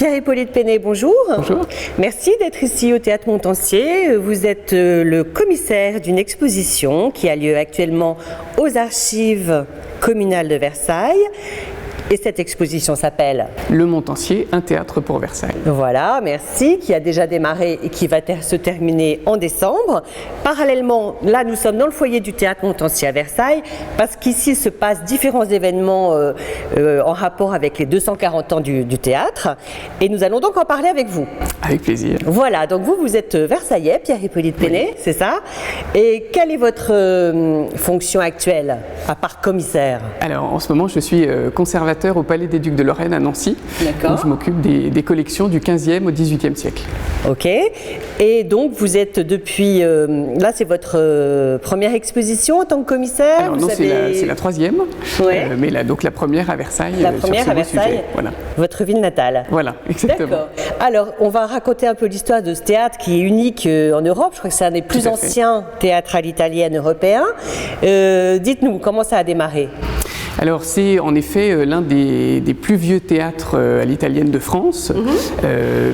Pierre-Hippolyte Péné, bonjour. Bonjour. Merci d'être ici au Théâtre Montansier. Vous êtes le commissaire d'une exposition qui a lieu actuellement aux Archives communales de Versailles. Et cette exposition s'appelle Le Montansier, un théâtre pour Versailles. Voilà, merci, qui a déjà démarré et qui va se terminer en décembre. Parallèlement, là, nous sommes dans le foyer du Théâtre Montansier à Versailles, parce qu'ici se passent différents événements en rapport avec les 240 ans du théâtre. Et nous allons donc en parler avec vous. Avec plaisir. Voilà, donc vous êtes versaillais, Pierre-Hippolyte Péné, oui. C'est ça. Et quelle est votre fonction actuelle, à part commissaire? Alors, en ce moment, je suis conservateur au Palais des Ducs de Lorraine à Nancy. D'accord. Donc, je m'occupe des collections du 15e au 18e siècle. Ok. Et donc, vous êtes depuis... là, c'est votre première exposition en tant que commissaire? Alors, non, c'est la troisième. Ouais. Mais donc la première à Versailles. La première à Versailles, voilà. Votre ville natale. Voilà, exactement. D'accord. Alors, on va raconter un peu l'histoire de ce théâtre qui est unique en Europe. Je crois que c'est un des plus anciens théâtres à l'italienne européens. Dites-nous, comment ça a démarré? Alors c'est en effet l'un des plus vieux théâtres à l'italienne de France,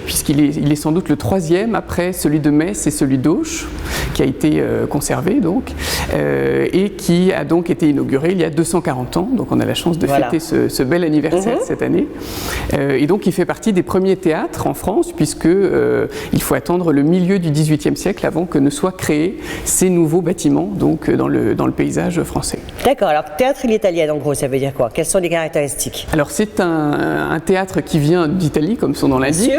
puisqu'il est sans doute le troisième après celui de Metz et celui d'Auch, qui a été conservé donc, et qui a donc été inauguré il y a 240 ans. Donc on a la chance de fêter ce bel anniversaire cette année. Et donc il fait partie des premiers théâtres en France, puisque il faut attendre le milieu du XVIIIe siècle avant que ne soient créés ces nouveaux bâtiments donc, dans le paysage français. D'accord, alors théâtre à l'italienne en gros, ça veut dire quoi? Quelles sont les caractéristiques? Alors c'est un théâtre qui vient d'Italie, comme son nom l'indique,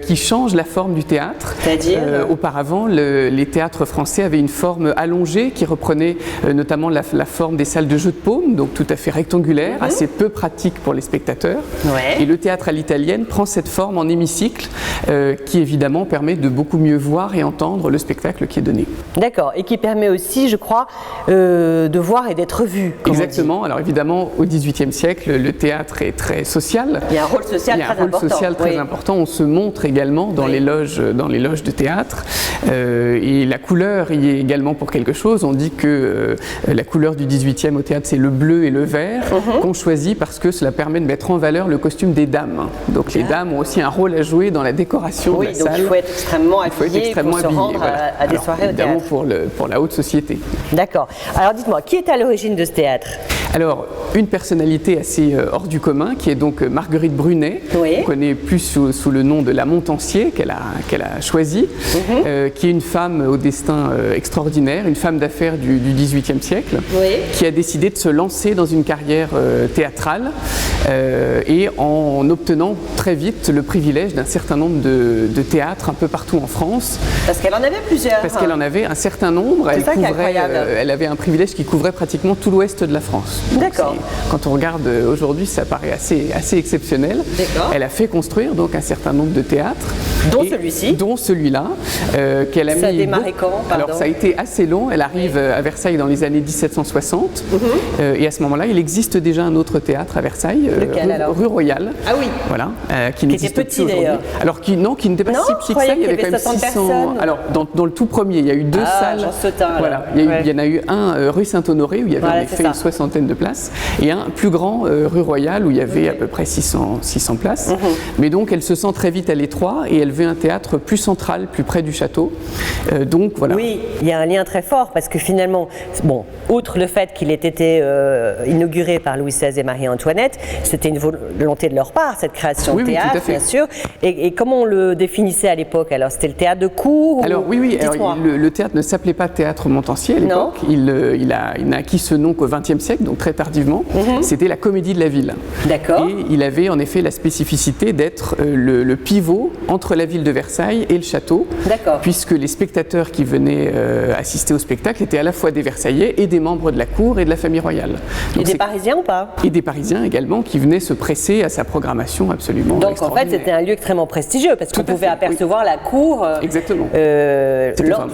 qui change la forme du théâtre. C'est-à-dire auparavant, les théâtres français avaient une forme allongée qui reprenait notamment la forme des salles de jeu de paume, donc tout à fait rectangulaire, assez peu pratique pour les spectateurs. Ouais. Et le théâtre à l'italienne prend cette forme en hémicycle, qui évidemment permet de beaucoup mieux voir et entendre le spectacle qui est donné. D'accord, et qui permet aussi, je crois, de voir et d'être vu. Exactement. Alors évidemment, au XVIIIe siècle, le théâtre est très social. Il y a un rôle social très important. On se montre également dans les loges de théâtre. Et la couleur y est également pour quelque chose. On dit que la couleur du XVIIIe au théâtre, c'est le bleu et le vert qu'on choisit parce que cela permet de mettre en valeur le costume des dames. Donc les dames ont aussi un rôle à jouer dans la décoration de la salle. Oui, donc il faut être extrêmement habillé pour se rendre à des soirées au théâtre. Évidemment pour la haute société. D'accord. Alors dites-moi, qui est à l'origine de ce théâtre? Alors, une personnalité assez hors du commun, qui est donc Marguerite Brunet, qu'on connaît plus sous le nom de la Montansier, qu'elle a choisi, qui est une femme au destin extraordinaire, une femme d'affaires du XVIIIe siècle, qui a décidé de se lancer dans une carrière théâtrale et en obtenant très vite le privilège d'un certain nombre de théâtres un peu partout en France. Parce qu'elle en avait plusieurs. Parce qu'elle en avait un certain nombre. Elle avait un privilège qui couvrait pratiquement tout l'ouest de la France. D'accord. Quand on regarde aujourd'hui, ça paraît assez exceptionnel. Elle a fait construire donc un certain nombre de théâtres. Dont celui-ci. Dont celui-là. Qu'elle a ça a démarré quand? Alors ça a été assez long. Elle arrive à Versailles dans les années 1760. Et à ce moment-là, il existe déjà un autre théâtre à Versailles, rue Royale. Ah oui. Voilà. Qui n'existe plus aujourd'hui. Alors qui n'était pas si petit que ça. Il y avait quand même 600 personnes. Alors dans le tout premier, il y a eu deux salles. Voilà. Il y en a eu un rue Saint-Honoré où il y avait en effet une soixantaine de places et un plus grand rue Royale où il y avait à peu près 600 places. Mais donc elle se sent très vite à l'étroit et elle veut un théâtre plus central, plus près du château. Donc voilà. Oui, il y a un lien très fort parce que finalement, bon, outre le fait qu'il ait été inauguré par Louis XVI et Marie-Antoinette, c'était une volonté de leur part, cette création de théâtre, bien sûr. Et comment on le définissait à l'époque? Alors c'était le théâtre de cour? Alors oui. Alors, le théâtre ne s'appelait pas Théâtre Montansier à l'époque. Il n'a acquis ce nom qu'au XXe siècle, donc très tardivement. C'était la Comédie de la Ville. D'accord. Et il avait en effet la spécificité d'être le pivot entre la ville de Versailles et le château. D'accord. Puisque les spectateurs qui venaient assister au spectacle étaient à la fois des Versaillais et des membres de la cour et de la famille royale. Donc, et des Parisiens ou pas? Et des Parisiens également qui venaient se presser à sa programmation absolument Donc en fait c'était un lieu extrêmement prestigieux parce qu'on pouvait apercevoir la cour lors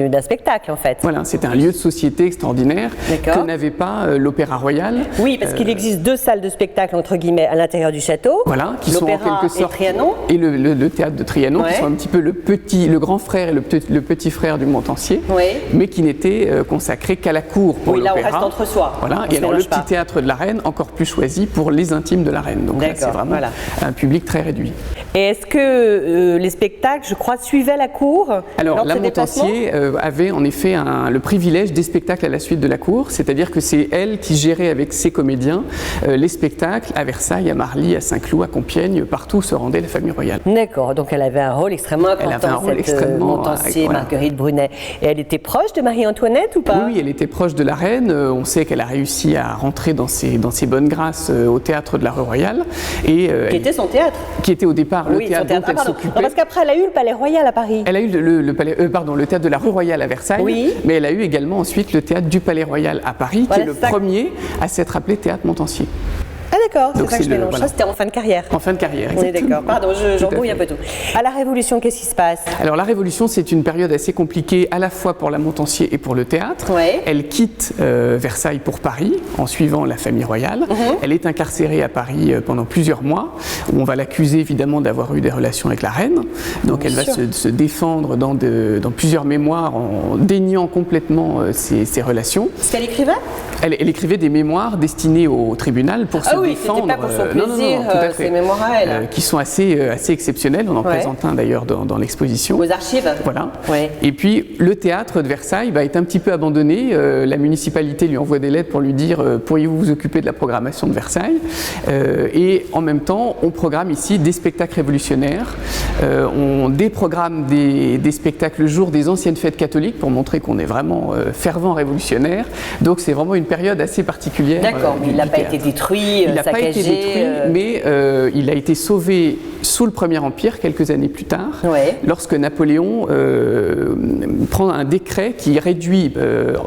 d'un spectacle en fait. Voilà, c'était un lieu de société extraordinaire que n'avait pas l'Opéra Royal. Oui, parce qu'il existe deux salles de spectacle entre guillemets à l'intérieur du château. Voilà, qui sont en quelque sorte et le théâtre de Trianon, qui sont un petit peu le grand frère et le petit frère du Montansier, mais qui n'étaient consacrés qu'à la cour pour l'opéra. Là on reste entre soi. Voilà, et alors le petit théâtre de la Reine encore plus choisi pour les intimes de la Reine. Donc là, c'est vraiment un public très réduit. Et est-ce que les spectacles, je crois, suivaient la cour? Alors, la Montancier avait en effet le privilège des spectacles à la suite de la cour, c'est-à-dire que c'est elle qui gérait avec ses comédiens les spectacles à Versailles, à Marly, à Saint-Cloud, à Compiègne, partout où se rendait la famille royale. D'accord, donc elle avait un rôle extrêmement important, elle avait un rôle extrêmement, Montancier, Marguerite Brunet. Et elle était proche de Marie-Antoinette ou pas? Oui, elle était proche de la reine. On sait qu'elle a réussi à rentrer dans ses bonnes grâces au théâtre de la rue Royale. Qui était son théâtre? Qui était au départ le théâtre dont elle s'occupait. Parce qu'après, elle a eu le Palais Royal à Paris. Elle a eu le théâtre de la rue Royale à Versailles, oui. Mais elle a eu également ensuite le théâtre du Palais Royal à Paris, qui est le premier à s'être appelé Théâtre Montancier. Ah d'accord, c'est ça que je mélange. Voilà. Ça, c'était en fin de carrière. En fin de carrière, exactement. On est d'accord. Pardon, j'embrouille un peu tout. À la Révolution, qu'est-ce qui se passe? Alors la Révolution, c'est une période assez compliquée à la fois pour la Montancier et pour le théâtre. Ouais. Elle quitte Versailles pour Paris en suivant la famille royale. Elle est incarcérée à Paris pendant plusieurs mois, où on va l'accuser évidemment d'avoir eu des relations avec la reine. Donc elle va se défendre dans plusieurs mémoires en déniant complètement ces relations. Ce qu'elle écrivait? Elle écrivait des mémoires destinées au tribunal pour se défendre. C'était pas pour son plaisir, ces mémoires à elle. Qui sont assez exceptionnelles. On en présente un d'ailleurs dans l'exposition. Aux archives. Voilà. Ouais. Et puis le théâtre de Versailles est un petit peu abandonné. La municipalité lui envoie des lettres pour lui dire pourriez-vous vous occuper de la programmation de Versailles. Et en même temps, on programme ici des spectacles révolutionnaires. On déprogramme des spectacles le jour des anciennes fêtes catholiques pour montrer qu'on est vraiment fervent révolutionnaire. Donc c'est vraiment une période assez particulière. D'accord, mais il n'a pas été détruit, il n'a pas été détruit, mais il a été sauvé sous le Premier Empire quelques années plus tard, lorsque Napoléon prend un décret qui réduit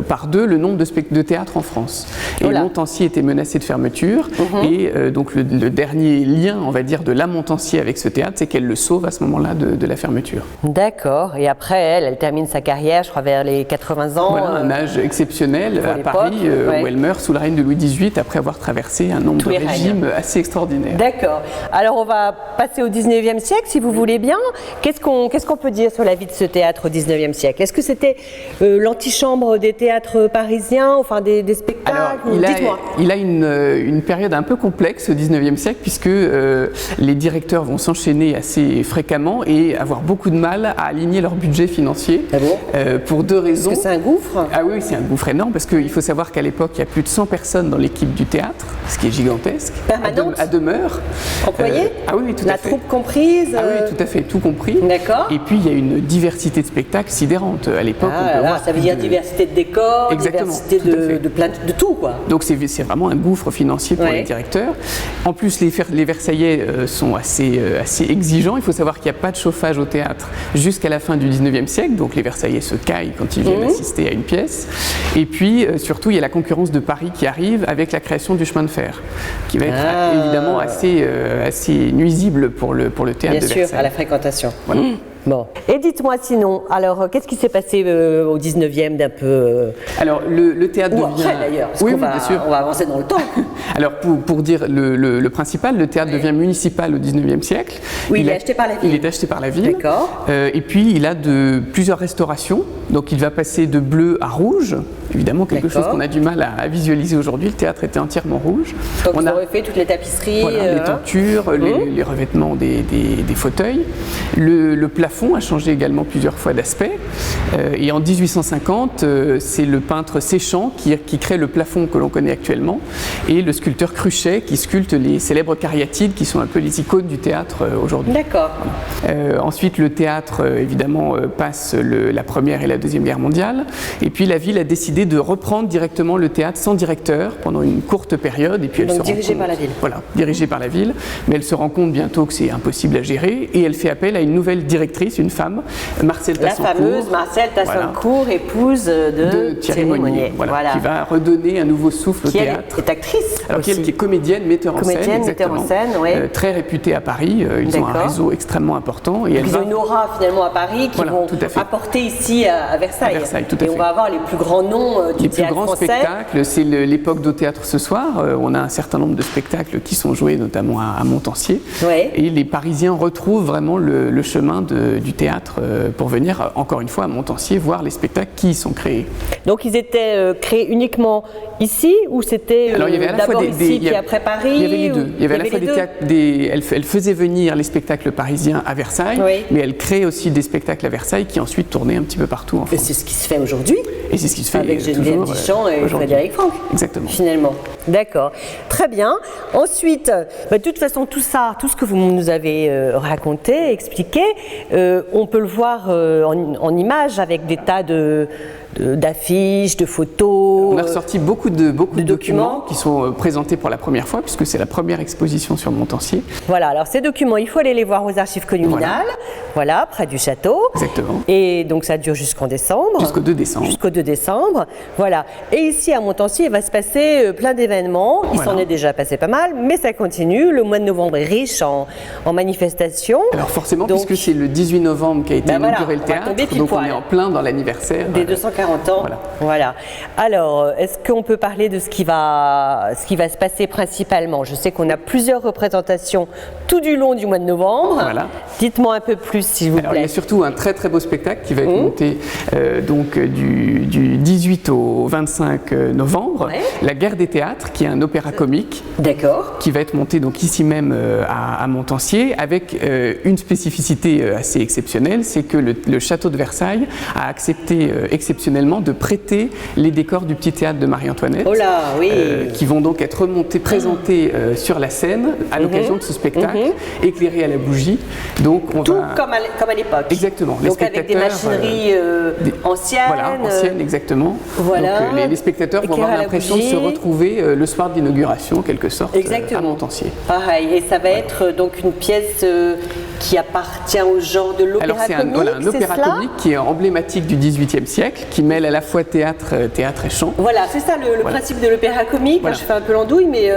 par 2 le nombre de théâtres en France. Et Montancier était menacé de fermeture, et donc le dernier lien, on va dire, de la Montancier avec ce théâtre, c'est qu'elle le sauve à ce moment-là de la fermeture. D'accord, et après elle termine sa carrière, je crois, vers les 80 ans. Voilà, un âge exceptionnel à Paris, où elle meurt sous le règne de Louis XVIII, après avoir traversé un nombre de régimes assez extraordinaire. D'accord. Alors on va passer au 19e siècle, si vous voulez bien. Qu'est-ce qu'on peut dire sur la vie de ce théâtre au 19e siècle? Est-ce que c'était l'antichambre des théâtres parisiens, enfin des spectacles? Alors, il a une période un peu complexe au 19e siècle, puisque les directeurs vont s'enchaîner assez fréquemment et avoir beaucoup de mal à aligner leur budget financier. Ah bon? Pour 2 raisons. Est-ce que c'est un gouffre? Ah oui, c'est un gouffre énorme, parce qu'il faut savoir qu'à l'époque, il y a plus de 100 personnes dans l'équipe du théâtre, ce qui est gigantesque. Permanente? À demeure. Employés? Ah oui, tout à fait. La troupe comprise? Ah oui, tout à fait, tout compris. D'accord. Et puis, il y a une diversité de spectacles sidérante. À l'époque, ça veut dire diversité de décors, exactement, diversité de tout, quoi. Donc, c'est vraiment un gouffre financier pour les directeurs. En plus, les Versaillais sont assez exigeants. Il faut savoir qu'il n'y a pas de chauffage au théâtre jusqu'à la fin du 19e siècle. Donc, les Versaillais se caillent quand ils viennent assister à une pièce. Et puis, surtout, il y a la concurrence de Paris qui arrive avec la création du chemin de fer, qui va être évidemment assez nuisible pour le théâtre de Versailles. Bien sûr, à la fréquentation. Voilà. Bon. Et dites-moi sinon, alors qu'est-ce qui s'est passé au 19e d'un peu Alors le théâtre devient... après d'ailleurs, parce qu'on bien sûr. On va avancer dans le temps. Alors pour dire le principal, le théâtre devient municipal au 19e siècle. Oui, il est acheté par la ville. Il est acheté par la ville. D'accord. Et puis il a plusieurs restaurations, donc il va passer de bleu à rouge, évidemment quelque chose qu'on a du mal à visualiser aujourd'hui. Le théâtre était entièrement rouge. Donc on a refait toutes les tapisseries, les tentures, les revêtements des fauteuils. Le plafond a changé également plusieurs fois d'aspect. Et en 1850, c'est le peintre Séchant qui crée le plafond que l'on connaît actuellement, et le sculpteur Cruchet qui sculpte les célèbres cariatides qui sont un peu les icônes du théâtre aujourd'hui. D'accord. Ensuite, le théâtre, évidemment, passe la Première et la Deuxième Guerre mondiale. Et puis la ville a décidé de reprendre directement le théâtre sans directeur pendant une courte période. Et puis elle dirigé par la ville. Voilà, dirigé par la ville. Mais elle se rend compte bientôt que c'est impossible à gérer, et elle fait appel à une nouvelle directrice, une femme, Marcelle Tassancourt. La fameuse Marcelle Tassancourt, épouse de Thierry Monnier, qui va redonner un nouveau souffle au théâtre. Qui est actrice. Alors qui est comédienne, metteur en scène, très réputée à Paris. Ils ont un réseau extrêmement important. Et ils ont une aura finalement à Paris qui vont apporter ici à Versailles. À Versailles, tout à et fait. on va avoir les plus grands noms du les théâtre plus grands français. spectacles, c'est l'époque d'Au Théâtre ce soir. On a un certain nombre de spectacles qui sont joués, notamment à Montancier. Ouais. Et les Parisiens retrouvent vraiment le chemin du théâtre pour venir, encore une fois, à Montancier, voir les spectacles qui y sont créés. Donc ils étaient créés uniquement ici ou c'était Alors, il y avait à la fois d'abord ici puis après Paris? Il y avait les deux. Il y avait à la fois des théâtres, elle faisait venir les spectacles parisiens à Versailles, oui. mais elle crée aussi des spectacles à Versailles qui ensuite tournaient un petit peu partout en Et France. c'est ce qui se fait aujourd'hui. Et c'est ce qui se fait avec Geneviève toujours Duchamp et aujourd'hui. Frédéric Franck. Exactement. Finalement. D'accord. Très bien. Ensuite, de toute façon, tout ça, tout ce que vous nous avez raconté, expliqué, on peut le voir en images avec des tas d'affiches, de photos. On a ressorti beaucoup de documents qui sont présentés pour la première fois, puisque c'est la première exposition sur Montancier. Voilà, alors ces documents, il faut aller les voir aux archives communales, voilà près du château. Exactement. Et donc ça dure jusqu'en décembre. Jusqu'au 2 décembre. Jusqu'au 2 décembre, voilà. Et ici à Montancier, il va se passer plein d'événements. Il s'en est déjà passé pas mal, mais ça continue. Le mois de novembre est riche en manifestations. Alors forcément, donc, puisque c'est le 18 novembre qu'a été inauguré le théâtre, donc on est en plein dans l'anniversaire. Des 240 ans. Voilà. Alors, est-ce qu'on peut parler de ce qui va se passer principalement? Je sais qu'on a plusieurs représentations tout du long du mois de novembre. Voilà. Dites-moi un peu plus, s'il vous plaît. Alors, il y a surtout un très très beau spectacle qui va être monté donc du 18 au 25 novembre. Ouais. La Guerre des théâtres, qui est un opéra comique. D'accord. Qui va être monté donc ici même à Montancier, avec une spécificité assez exceptionnelle, c'est que le château de Versailles a accepté exceptionnellement de prêter les décors du petit théâtre de Marie-Antoinette, qui vont donc être remontés, présentés sur la scène à l'occasion de ce spectacle, éclairés à la bougie. Donc tout comme à l'époque. Exactement. Donc avec des machineries anciennes. Voilà, anciennes, exactement. Voilà. Donc les spectateurs vont avoir l'impression de se retrouver le soir de l'inauguration, en quelque sorte, à Montancier. Pareil, et ça va être donc une pièce qui appartient au genre de l'opéra comique. Alors c'est un opéra comique qui est emblématique du XVIIIe siècle, qui mêle à la fois théâtre et chant. Voilà, c'est ça le principe de l'opéra comique. Voilà. Je fais un peu l'andouille, mais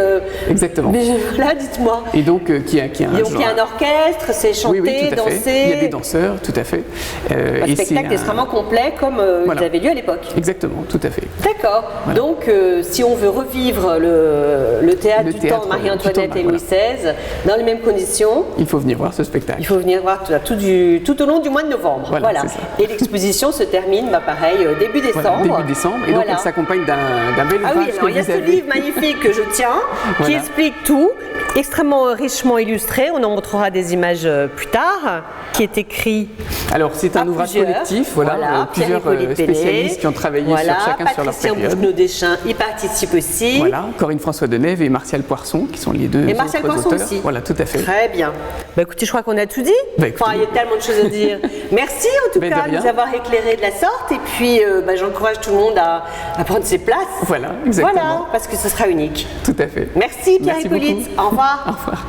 exactement. Mais là, dites-moi. Et donc qui a il y a un orchestre, c'est chanté, tout à dansé. Fait. Il y a des danseurs, tout à fait. Un spectacle extrêmement complet, comme il avait lieu à l'époque. Exactement, tout à fait. D'accord. Voilà. Donc, si on veut revivre le théâtre du temps de Marie-Antoinette et Louis XVI dans les mêmes conditions, il faut venir voir ce spectacle. Il faut venir voir tout au long du mois de novembre. Voilà. Et l'exposition se termine, pareil, début décembre. Début décembre. Et donc, elle s'accompagne d'un bel ouvrage. Ah oui, alors il y a ce livre magnifique que je tiens, qui explique tout, extrêmement richement illustré. On en montrera des images plus tard, qui est écrit. Alors, c'est un ouvrage collectif, plusieurs spécialistes qui ont travaillé chacun sur leur période. Patricia Bougenot-Deschamps y participe aussi. Voilà, Corinne François Denève et Martial Poisson, qui sont les deux autres auteurs. Et Martial Poisson aussi. Voilà, tout à fait. Très bien. Écoutez, je crois qu'on a tout dit. Il y a tellement de choses à dire. Merci en tout cas de nous avoir éclairé de la sorte. Et puis, j'encourage tout le monde à prendre ses places. Voilà, exactement. Voilà, parce que ce sera unique. Tout à fait. Merci Pierre Hippolyte. Au revoir. Au revoir.